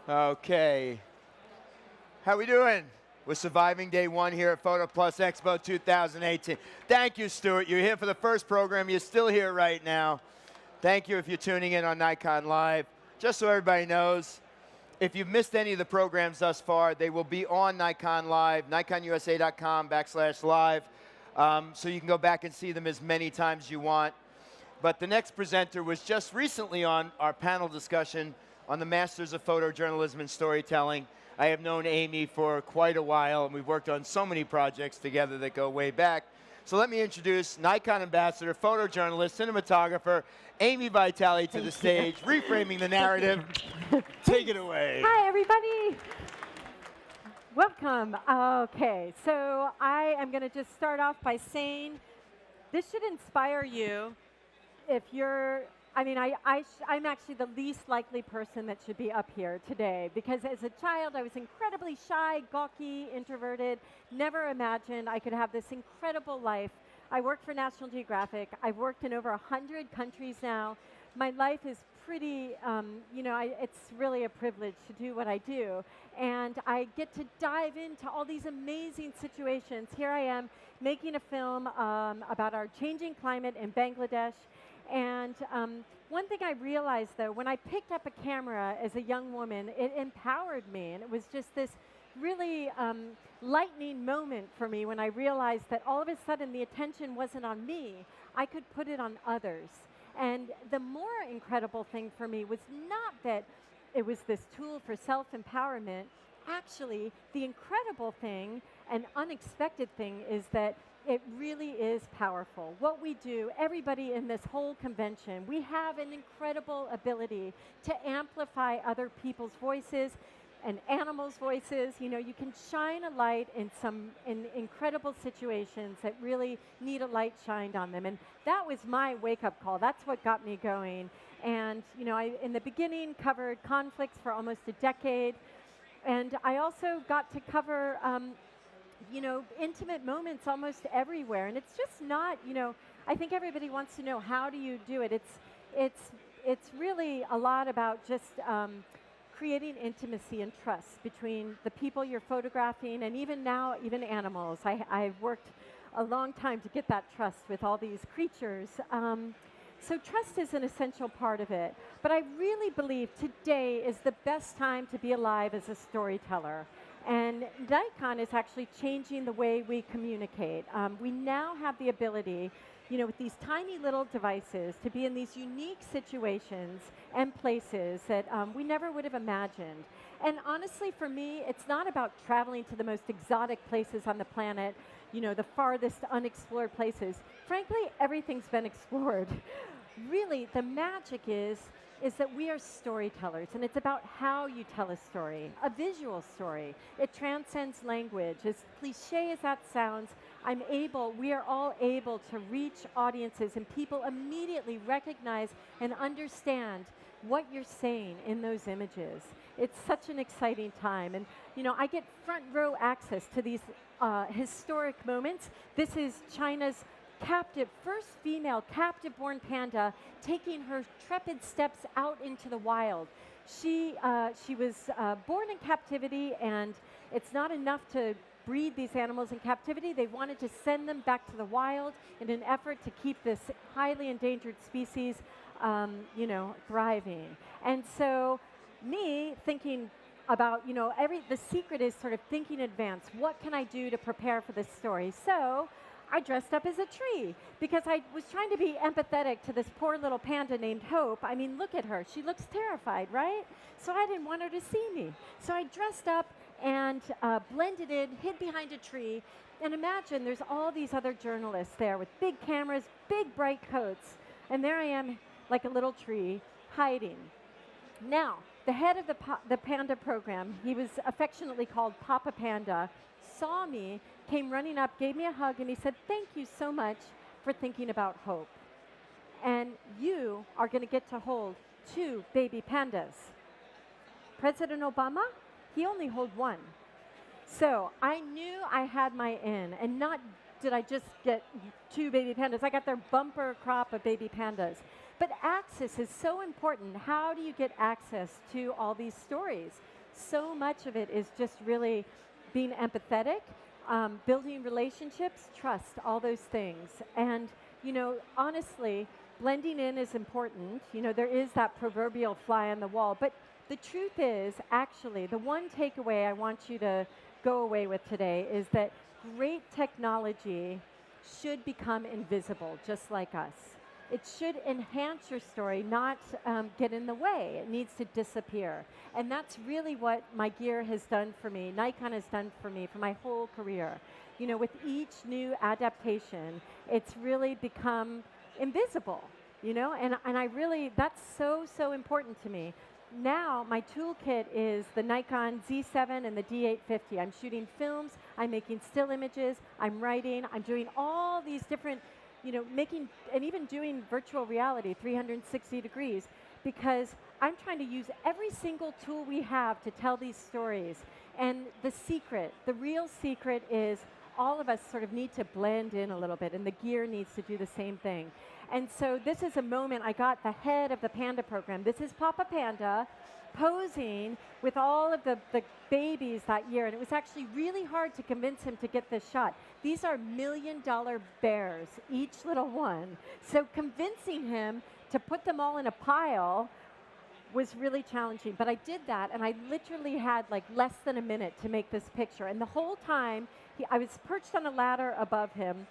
Okay. How we doing? We're surviving day one here at PhotoPlus Expo 2018. Thank you, Stuart. You're here for the first program. You're still here right now. Thank you if you're tuning in on Nikon Live. Just so everybody knows, if you've missed any of the programs thus far, they will be on Nikon Live, nikonusa.com/live. So you can go back and see them as many times as you want. But the next presenter was just recently on our panel discussion on the Masters of Photojournalism and Storytelling. I have known Amy for quite a while, and we've worked on so many projects together that go way back. So let me introduce Nikon ambassador, photojournalist, cinematographer, Amy Vitale to the stage, reframing the narrative. Take it away. Hi, everybody. Welcome. Okay, so I am going to just start off by saying this should inspire you if you're, I'm actually the least likely person that should be up here today because as a child I was incredibly shy, gawky, introverted, never imagined I could have this incredible life. I work for National Geographic. I've worked in over 100 countries now. My life is pretty, it's really a privilege to do what I do. And I get to dive into all these amazing situations. Here I am making a film about our changing climate in Bangladesh. And one thing I realized, though, when I picked up a camera as a young woman, it empowered me. And it was just this really lightning moment for me when I realized that all of a sudden the attention wasn't on me. I could put it on others. And the more incredible thing for me was not that it was this tool for self-empowerment. Actually, the incredible thing and unexpected thing is that it really is powerful. What we do, everybody in this whole convention, we have an incredible ability to amplify other people's voices and animals' voices. You know, you can shine a light in incredible situations that really need a light shined on them. And that was my wake-up call. That's what got me going. And, you know, I, in the beginning, covered conflicts for almost a decade. And I also got to cover intimate moments almost everywhere. And it's just not, I think everybody wants to know, how do you do it? It's really a lot about just creating intimacy and trust between the people you're photographing and even now, even animals. I've worked a long time to get that trust with all these creatures. So trust is an essential part of it. But I really believe today is the best time to be alive as a storyteller. And Nikon is actually changing the way we communicate. We now have the ability, with these tiny little devices to be in these unique situations and places that we never would have imagined. And honestly, for me, it's not about traveling to the most exotic places on the planet, the farthest unexplored places. Frankly, everything's been explored. Really, the magic is that we are storytellers, and it's about how you tell a story, a visual story. It transcends language. As cliche as that sounds, we are all able to reach audiences, and people immediately recognize and understand what you're saying in those images. It's such an exciting time, and I get front row access to these historic moments. This is China's first female captive-born panda taking her trepid steps out into the wild. She was born in captivity, and it's not enough to breed these animals in captivity. They wanted to send them back to the wild in an effort to keep this highly endangered species, thriving. And so me thinking about, the secret is sort of thinking in advance. What can I do to prepare for this story? So I dressed up as a tree because I was trying to be empathetic to this poor little panda named Hope. I mean, look at her. She looks terrified, right? So I didn't want her to see me. So I dressed up and blended in, hid behind a tree. And imagine there's all these other journalists there with big cameras, big bright coats. And there I am like a little tree hiding. Now, the head of the panda program, he was affectionately called Papa Panda, saw me, came running up, gave me a hug, and he said, "Thank you so much for thinking about Hope. And you are going to get to hold 2 baby pandas." President Obama, he only held 1. So I knew I had my in, and not did I just get 2 baby pandas. I got their bumper crop of baby pandas. But access is so important. How do you get access to all these stories? So much of it is just really being empathetic, building relationships, trust, all those things. And, honestly, blending in is important. There is that proverbial fly on the wall. But the truth is, actually, the one takeaway I want you to go away with today is that great technology should become invisible, just like us. It should enhance your story, not get in the way. It needs to disappear. And that's really what my gear has done for me, Nikon has done for me for my whole career. With each new adaptation, it's really become invisible, and I really, that's so, so important to me. Now, my toolkit is the Nikon Z7 and the D850. I'm shooting films, I'm making still images, I'm writing, I'm doing all these different, making, and even doing virtual reality, 360 degrees, because I'm trying to use every single tool we have to tell these stories. And the real secret is all of us sort of need to blend in a little bit, and the gear needs to do the same thing. And so this is a moment I got the head of the Panda program. This is Papa Panda posing with all of the babies that year, and it was actually really hard to convince him to get this shot. These are $1 million bears, each little one. So convincing him to put them all in a pile was really challenging, but I did that, and I literally had like less than a minute to make this picture. And the whole time, I was perched on a ladder above him.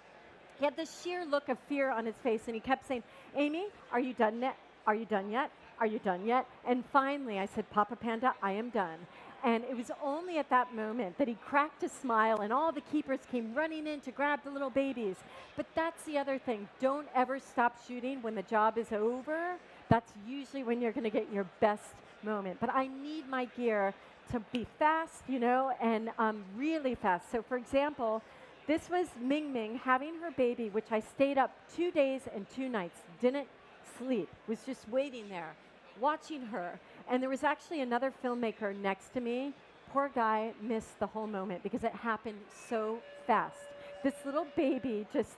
He had this sheer look of fear on his face, and he kept saying, "Amy, are you done yet? Are you done yet? Are you done yet?" And finally, I said, "Papa Panda, I am done." And it was only at that moment that he cracked a smile, and all the keepers came running in to grab the little babies. But that's the other thing. Don't ever stop shooting when the job is over. That's usually when you're going to get your best moment. But I need my gear to be fast, and really fast. So, for example, this was Ming Ming having her baby, which I stayed up 2 days and 2 nights, didn't sleep, was just waiting there, watching her. And there was actually another filmmaker next to me. Poor guy missed the whole moment because it happened so fast. This little baby just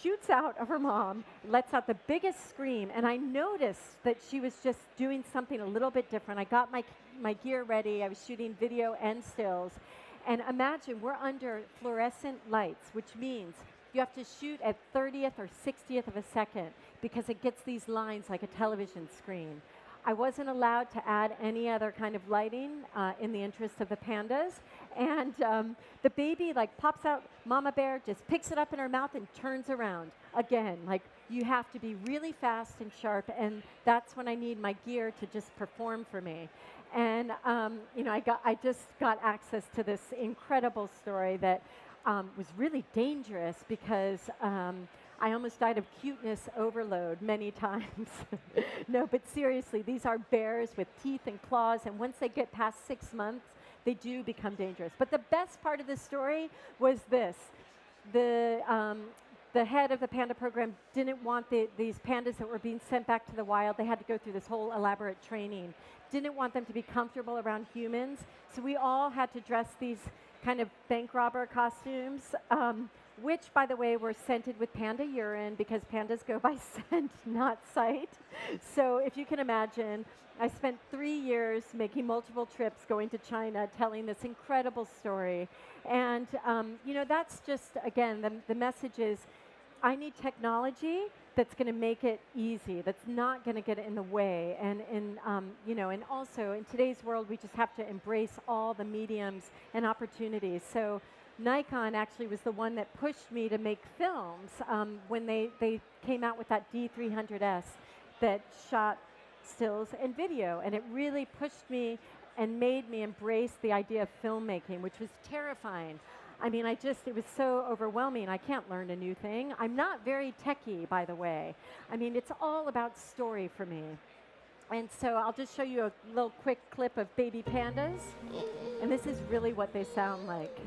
shoots out of her mom, lets out the biggest scream, and I noticed that she was just doing something a little bit different. I got my gear ready. I was shooting video and stills. And imagine we're under fluorescent lights, which means you have to shoot at 30th or 60th of a second because it gets these lines like a television screen. I wasn't allowed to add any other kind of lighting in the interest of the pandas. And the baby pops out, Mama Bear just picks it up in her mouth and turns around. Again, you have to be really fast and sharp, and that's when I need my gear to just perform for me. And I just got access to this incredible story that was really dangerous because I almost died of cuteness overload many times. No, but seriously, these are bears with teeth and claws, and once they get past 6 months, they do become dangerous. But the best part of the story was this. The head of the panda program didn't want these pandas that were being sent back to the wild. They had to go through this whole elaborate training. Didn't want them to be comfortable around humans. So we all had to dress these kind of bank robber costumes, which, by the way, were scented with panda urine because pandas go by scent, not sight. So if you can imagine, I spent 3 years making multiple trips going to China, telling this incredible story. And, that's just, again, the message is I need technology that's going to make it easy, that's not going to get in the way. And also in today's world, we just have to embrace all the mediums and opportunities. So Nikon actually was the one that pushed me to make films when they came out with that D300S that shot stills and video. And it really pushed me and made me embrace the idea of filmmaking, which was terrifying. I mean, it was so overwhelming. I can't learn a new thing. I'm not very techie, by the way. I mean, it's all about story for me. And so I'll just show you a little quick clip of baby pandas. And this is really what they sound like.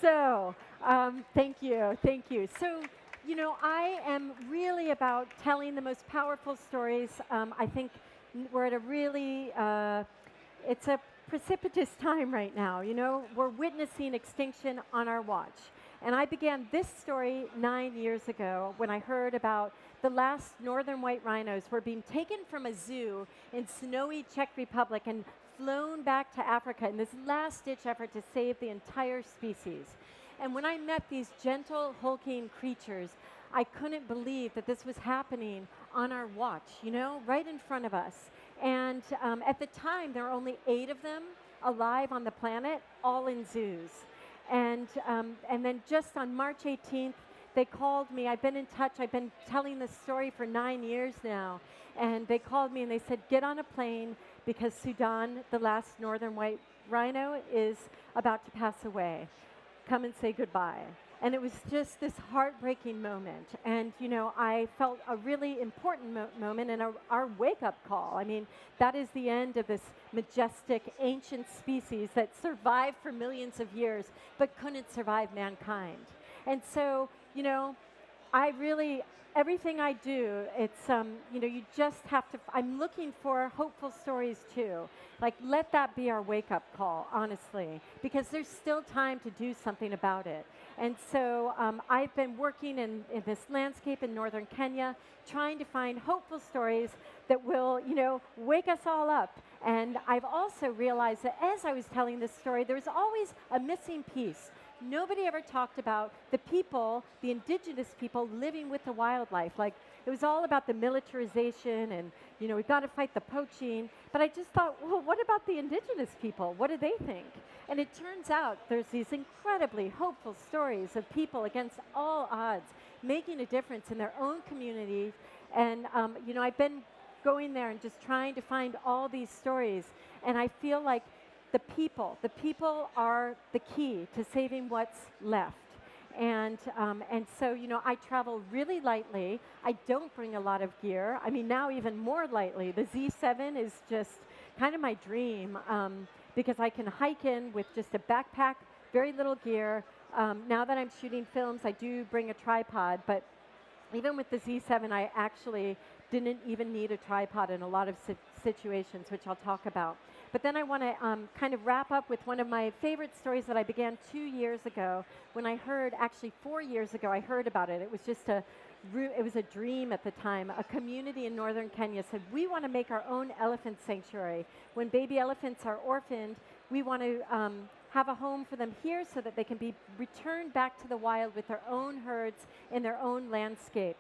So, thank you, thank you. So, you know, I am really about telling the most powerful stories. I think we're at a really, it's a precipitous time right now. You know, we're witnessing extinction on our watch. And I began this story 9 years ago when I heard about the last northern white rhinos were being taken from a zoo in snowy Czech Republic and flown back to Africa in this last-ditch effort to save the entire species. And when I met these gentle, hulking creatures, I couldn't believe that this was happening on our watch, you know, right in front of us. And at the time, there were only 8 of them alive on the planet, all in zoos. And then just on March 18th, they called me. I've been in touch. I've been telling this story for 9 years now. And they called me and they said, get on a plane because Sudan, the last northern white rhino, is about to pass away. Come and say goodbye. And it was just this heartbreaking moment. And, you know, I felt a really important moment and our wake-up call. I mean, that is the end of this majestic, ancient species that survived for millions of years but couldn't survive mankind. And so, you know, everything I do, it's, you know, you just have to, I'm looking for hopeful stories too. Like, let that be our wake-up call, honestly, because there's still time to do something about it. And so I've been working in this landscape in northern Kenya, trying to find hopeful stories that will, you know, wake us all up. And I've also realized that as I was telling this story, there was always a missing piece. Nobody ever talked about the people, the indigenous people living with the wildlife. Like, it was all about the militarization and, you know, we've got to fight the poaching. But I just thought, well, what about the indigenous people? What do they think? And it turns out there's these incredibly hopeful stories of people against all odds making a difference in their own communities. And, you know, I've been going there and just trying to find all these stories. And I feel like the people are the key to saving what's left. And so, you know, I travel really lightly. I don't bring a lot of gear. I mean, now even more lightly. The Z7 is just kind of my dream because I can hike in with just a backpack, very little gear. Now that I'm shooting films, I do bring a tripod, but even with the Z7, I actually didn't even need a tripod in a lot of situations, which I'll talk about. But then I want to kind of wrap up with one of my favorite stories that I began 2 years ago when I heard, actually 4 years ago, I heard about it. It was just it was a dream at the time. A community in northern Kenya said, we want to make our own elephant sanctuary. When baby elephants are orphaned, we want to have a home for them here so that they can be returned back to the wild with their own herds in their own landscape.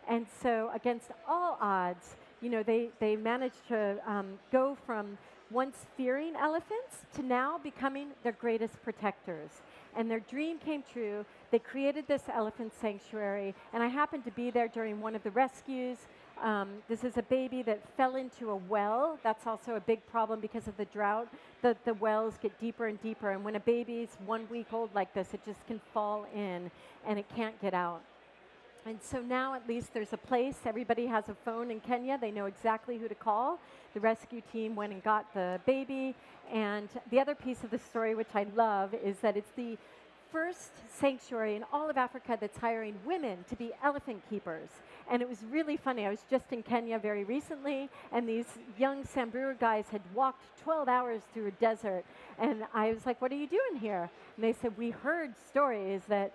And so against all odds, you know, they managed to go from once fearing elephants to now becoming their greatest protectors. And their dream came true. They created this elephant sanctuary, and I happened to be there during one of the rescues. This is a baby that fell into a well. That's also a big problem because of the drought. The wells get deeper and deeper, and when a baby's 1 week old like this, it just can fall in, and it can't get out. And so now at least there's a place. Everybody has a phone in Kenya. They know exactly who to call. The rescue team went and got the baby. And the other piece of the story, which I love, is that it's the first sanctuary in all of Africa that's hiring women to be elephant keepers. And it was really funny. I was just in Kenya very recently, and these young Samburu guys had walked 12 hours through a desert. And I was like, what are you doing here? And they said, we heard stories that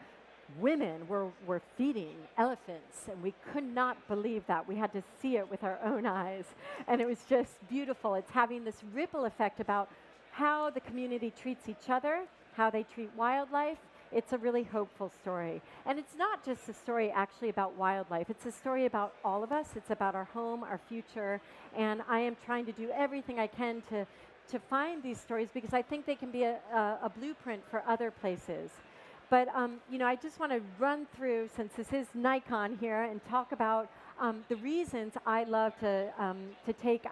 women were feeding elephants, and we could not believe that. We had to see it with our own eyes, and it was just beautiful. It's having this ripple effect about how the community treats each other, how they treat wildlife. It's a really hopeful story. And it's not just a story actually about wildlife. It's a story about all of us. It's about our home, our future, and I am trying to do everything I can to find these stories because I think they can be a blueprint for other places. But, you know, I just want to run through, since this is Nikon here, and talk about the reasons I love to take.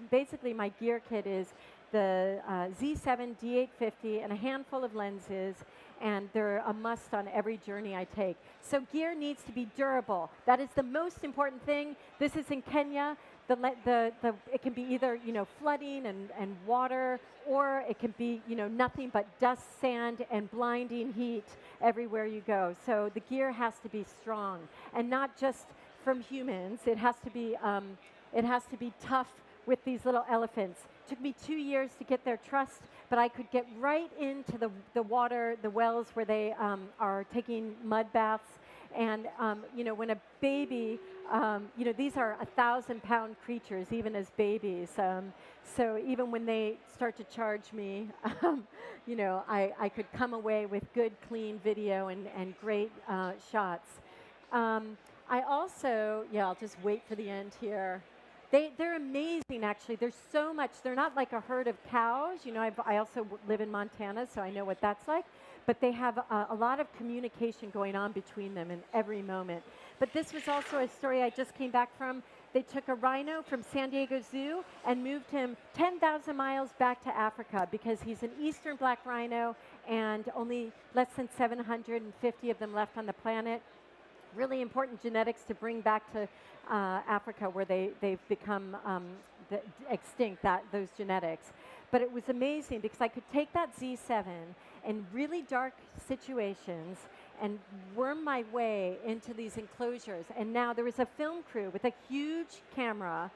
Basically, my gear kit is the Z7 D850 and a handful of lenses, and they're a must on every journey I take. So gear needs to be durable. That is the most important thing. This is in Kenya. it can be either flooding and water, or it can be nothing but dust, sand, and blinding heat everywhere you go. So the gear has to be strong, and not just from humans. It has to be tough with these little elephants. Took me 2 years to get their trust, but I could get right into the water, the wells where they are taking mud baths. And when a baby, these are 1,000-pound creatures, even as babies. So even when they start to charge me, I could come away with good, clean video and great shots. I also, I'll just wait for the end here. They're amazing, actually. There's so much. They're not like a herd of cows. I also live in Montana, so I know what that's like. But they have a lot of communication going on between them in every moment. But this was also a story I just came back from. They took a rhino from San Diego Zoo and moved him 10,000 miles back to Africa because he's an eastern black rhino and only less than 750 of them left on the planet. Really important genetics to bring back to Africa, where they've become extinct, those genetics. But it was amazing because I could take that Z7 in really dark situations and worm my way into these enclosures. And now there was a film crew with a huge camera,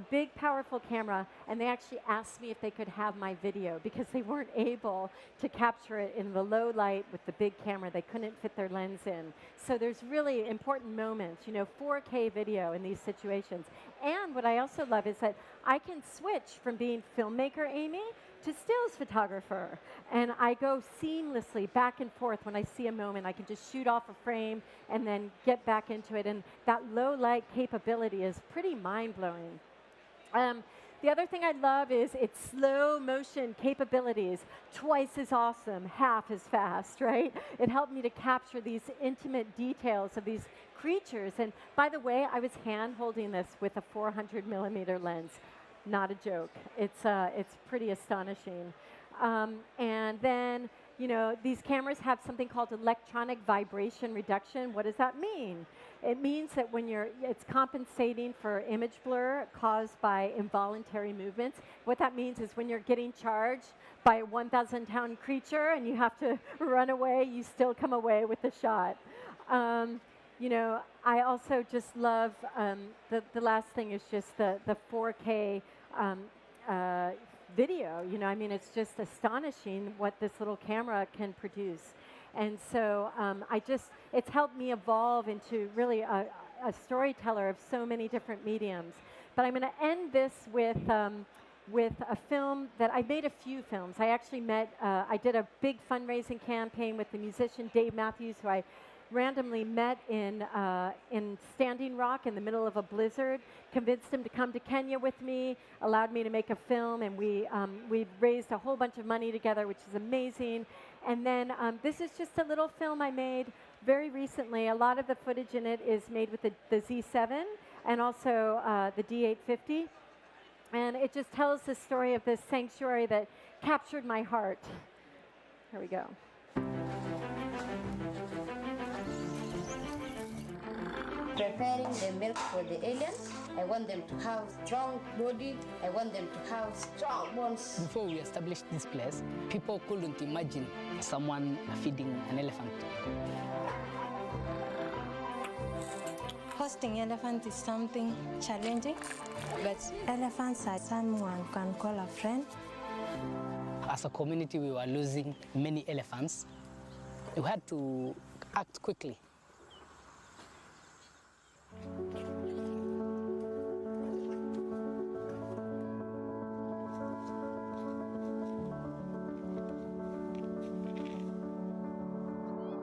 big, powerful camera, and they actually asked me if they could have my video because they weren't able to capture it in the low light with the big camera. They couldn't fit their lens in. So there's really important moments, 4K video in these situations. And what I also love is that I can switch from being filmmaker Amy to stills photographer. And I go seamlessly back and forth. When I see a moment, I can just shoot off a frame and then get back into it. And that low light capability is pretty mind-blowing. The other thing I love is its slow motion capabilities. Twice as awesome, half as fast, right? It helped me to capture these intimate details of these creatures. And by the way, I was hand holding this with a 400 millimeter lens. Not a joke. It's pretty astonishing. And then, these cameras have something called electronic vibration reduction. What does that mean? It means that when it's compensating for image blur caused by involuntary movements. What that means is when you're getting charged by a 1,000-pound creature and you have to run away, you still come away with the shot. I also just love, the last thing is just the 4K video. It's just astonishing what this little camera can produce. And so it's helped me evolve into really a storyteller of so many different mediums. But I'm going to end this with a film that I made a few films. I actually I did a big fundraising campaign with the musician Dave Matthews, who I randomly met in Standing Rock in the middle of a blizzard, convinced him to come to Kenya with me, allowed me to make a film, and we raised a whole bunch of money together, which is amazing. And then this is just a little film I made very recently. A lot of the footage in it is made with the Z7 and also the D850. And it just tells the story of this sanctuary that captured my heart. Here we go. Preparing the milk for the aliens. I want them to have strong body. I want them to have strong bones. Before we established this place, people couldn't imagine someone feeding an elephant. Hosting elephant is something challenging, but elephants are someone can call a friend. As a community, we were losing many elephants. We had to act quickly.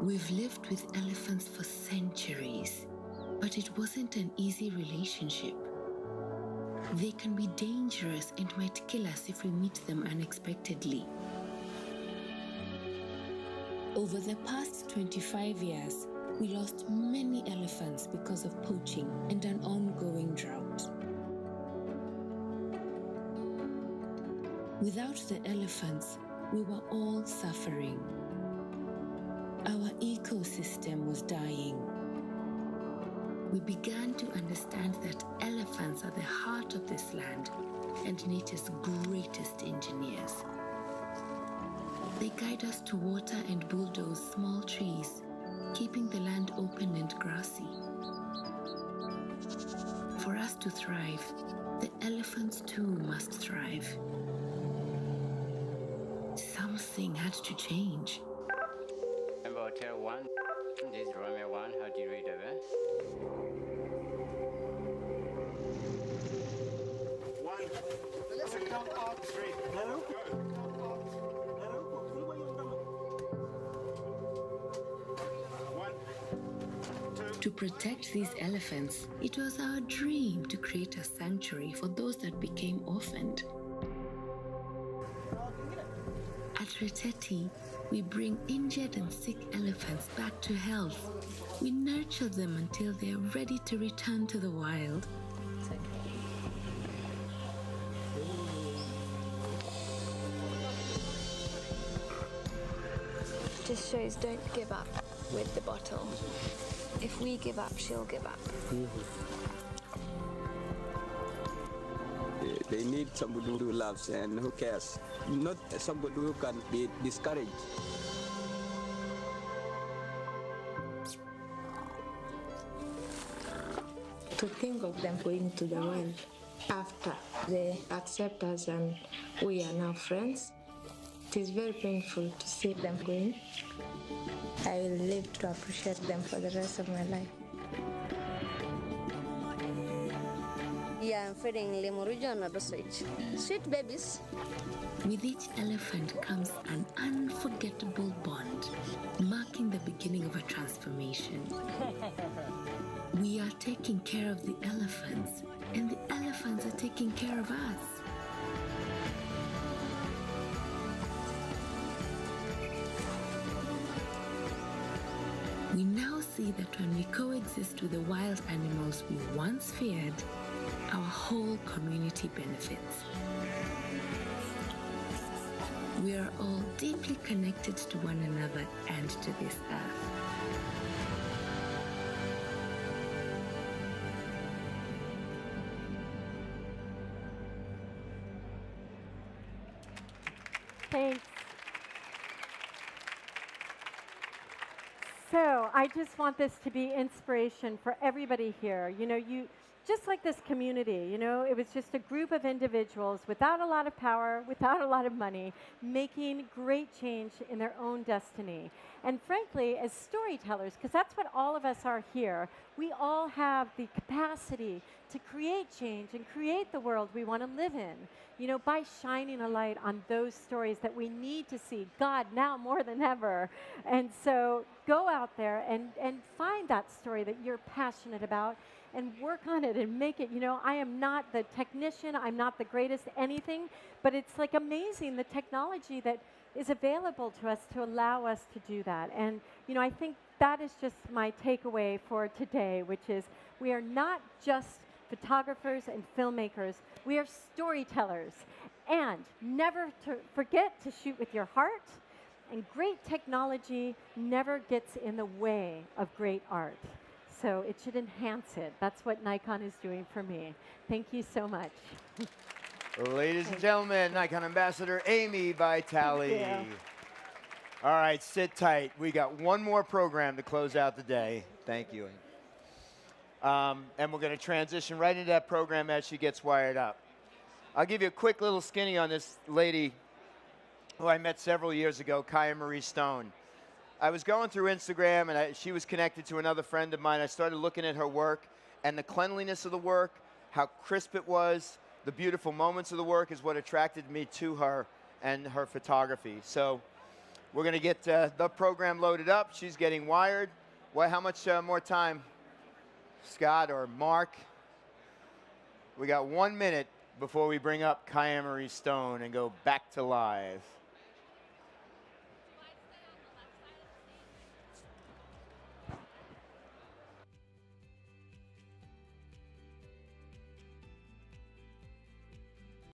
We've lived with elephants for centuries, but it wasn't an easy relationship. They can be dangerous and might kill us if we meet them unexpectedly. Over the past 25 years, we lost many elephants because of poaching and an ongoing drought. Without the elephants, we were all suffering. Our ecosystem was dying. we began to understand that elephants are the heart of this land and nature's greatest engineers. They guide us to water and bulldoze small trees, keeping the land open and grassy. For us to thrive, the elephants too must thrive. Something had to change. Number Hotel 1, this is Romeo 1, how do you read over? To protect these elephants, it was our dream to create a sanctuary for those that became orphaned. At Reteti, we bring injured and sick elephants back to health. We nurture them until they are ready to return to the wild. Just shows don't give up with the bottle. If we give up, she'll give up. They need somebody who loves and who cares, not somebody who can be discouraged. To think of them going to the world after they accept us and we are now friends, it is very painful to see them going. I will live to appreciate them for the rest of my life. Yeah, I'm feeding Lemurujo and Adoswitch. Sweet babies. With each elephant comes an unforgettable bond, marking the beginning of a transformation. We are taking care of the elephants, and the elephants are taking care of us. We now see that when we coexist with the wild animals we once feared, our whole community benefits. We are all deeply connected to one another and to this earth. Thanks. So I just want this to be inspiration for everybody here. You know, you just like this community, you know, it was just a group of individuals without a lot of power, without a lot of money, making great change in their own destiny. And frankly, as storytellers, because that's what all of us are here, we all have the capacity to create change and create the world we want to live in, you know, by shining a light on those stories that we need to see, God, now more than ever. And so go out there and find that story that you're passionate about and work on it and make it. You know, I am not the technician, I'm not the greatest anything, but it's like amazing the technology that is available to us to allow us to do that. And, you know, I think that is just my takeaway for today, which is we are not just photographers and filmmakers, we are storytellers. And never to forget to shoot with your heart, and great technology never gets in the way of great art. So it should enhance it. That's what Nikon is doing for me. Thank you so much. Ladies and gentlemen, Nikon Ambassador Amy Vitale. All right, sit tight. We got one more program to close out the day. Thank you. And we're going to transition right into that program as she gets wired up. I'll give you a quick little skinny on this lady who I met several years ago, Kaya Marie Stone. I was going through Instagram, and she was connected to another friend of mine. I started looking at her work, and the cleanliness of the work, how crisp it was, the beautiful moments of the work is what attracted me to her and her photography. So we're going to get the program loaded up. She's getting wired. How much more time, Scott or Mark? We got 1 minute before we bring up Kaya Marie Stone and go back to live.